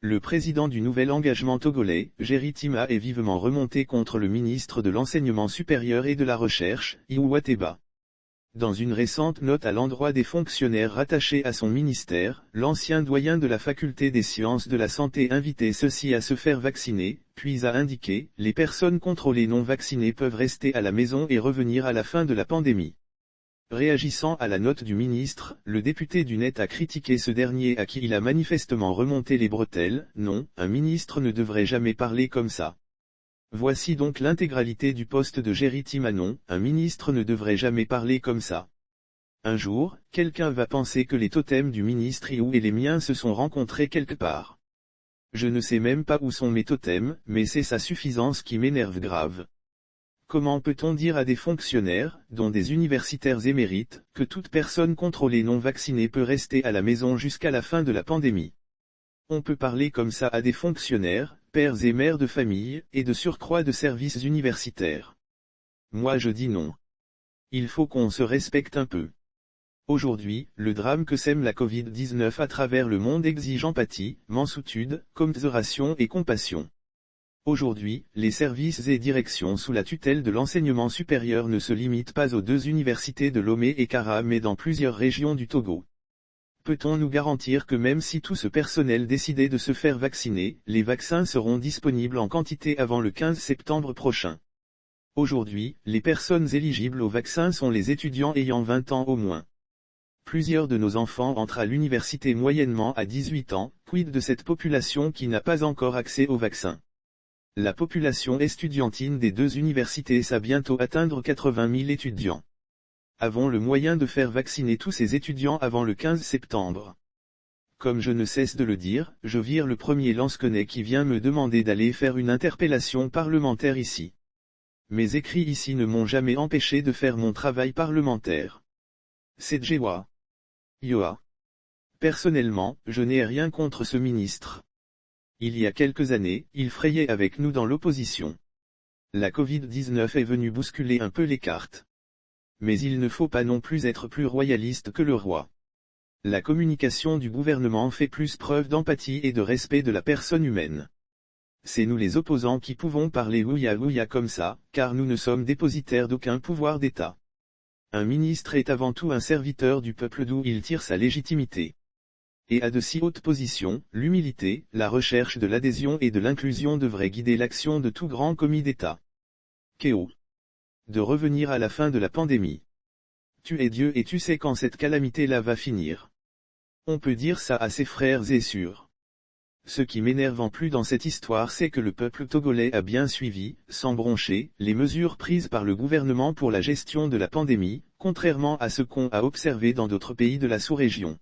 Le président du nouvel engagement togolais, Jerry Tima, est vivement remonté contre le ministre de l'Enseignement supérieur et de la Recherche, Iou Teba. Dans une récente note à l'endroit des fonctionnaires rattachés à son ministère, l'ancien doyen de la faculté des sciences de la santé invitait ceux-ci à se faire vacciner, puis a indiqué « Les personnes contrôlées non vaccinées peuvent rester à la maison et revenir à la fin de la pandémie ». Réagissant à la note du ministre, le député du Net a critiqué ce dernier à qui il a manifestement remonté les bretelles. Non, un ministre ne devrait jamais parler comme ça. Voici donc l'intégralité du poste de Jerry Tima. Non, un ministre ne devrait jamais parler comme ça. Un jour, quelqu'un va penser que les totems du ministre Iou et les miens se sont rencontrés quelque part. Je ne sais même pas où sont mes totems, mais c'est sa suffisance qui m'énerve grave. Comment peut-on dire à des fonctionnaires, dont des universitaires émérites, que toute personne contrôlée non vaccinée peut rester à la maison jusqu'à la fin de la pandémie? On peut parler comme ça à des fonctionnaires, pères et mères de famille, et de surcroît de services universitaires. Moi je dis non. Il faut qu'on se respecte un peu. Aujourd'hui, le drame que sème la Covid-19 à travers le monde exige empathie, mansuétude, commisération et compassion. Aujourd'hui, les services et directions sous la tutelle de l'enseignement supérieur ne se limitent pas aux 2 universités de Lomé et Kara mais dans plusieurs régions du Togo. Peut-on nous garantir que même si tout ce personnel décidait de se faire vacciner, les vaccins seront disponibles en quantité avant le 15 septembre prochain? Aujourd'hui, les personnes éligibles au vaccin sont les étudiants ayant 20 ans au moins. Plusieurs de nos enfants entrent à l'université moyennement à 18 ans, quid de cette population qui n'a pas encore accès au vaccin? La population estudiantine des 2 universités va bientôt atteindre 80 000 étudiants. Avons le moyen de faire vacciner tous ces étudiants avant le 15 septembre. Comme je ne cesse de le dire, je vire le premier lansquenet qui vient me demander d'aller faire une interpellation parlementaire ici. Mes écrits ici ne m'ont jamais empêché de faire mon travail parlementaire. C'est Djewa. Yoa. Personnellement, je n'ai rien contre ce ministre. Il y a quelques années, il frayait avec nous dans l'opposition. La Covid-19 est venue bousculer un peu les cartes. Mais il ne faut pas non plus être plus royaliste que le roi. La communication du gouvernement fait plus preuve d'empathie et de respect de la personne humaine. C'est nous les opposants qui pouvons parler ouïa comme ça, car nous ne sommes dépositaires d'aucun pouvoir d'État. Un ministre est avant tout un serviteur du peuple d'où il tire sa légitimité. Et à de si hautes positions, l'humilité, la recherche de l'adhésion et de l'inclusion devraient guider l'action de tout grand commis d'État. Kéo. De revenir à la fin de la pandémie. Tu es Dieu et tu sais quand cette calamité-là va finir. On peut dire ça à ses frères et sœurs. Ce qui m'énerve en plus dans cette histoire c'est que le peuple togolais a bien suivi, sans broncher, les mesures prises par le gouvernement pour la gestion de la pandémie, contrairement à ce qu'on a observé dans d'autres pays de la sous-région.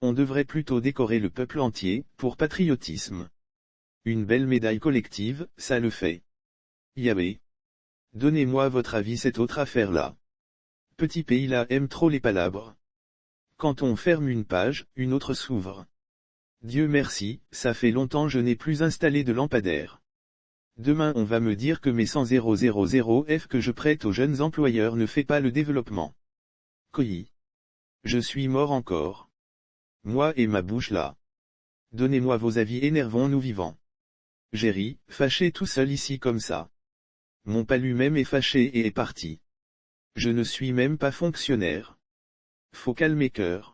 On devrait plutôt décorer le peuple entier, pour patriotisme. Une belle médaille collective, ça le fait. Yahweh. Donnez-moi votre avis cette autre affaire-là. Petit pays là aime trop les palabres. Quand on ferme une page, une autre s'ouvre. Dieu merci, ça fait longtemps je n'ai plus installé de lampadaire. Demain on va me dire que mes 100 000 F que je prête aux jeunes employeurs ne fait pas le développement. Koi. Je suis mort encore. Moi et ma bouche là. Donnez-moi vos avis, énervons-nous vivants. Jerry, fâché tout seul ici comme ça. Mon palu même est fâché et est parti. Je ne suis même pas fonctionnaire. Faut calmer cœur.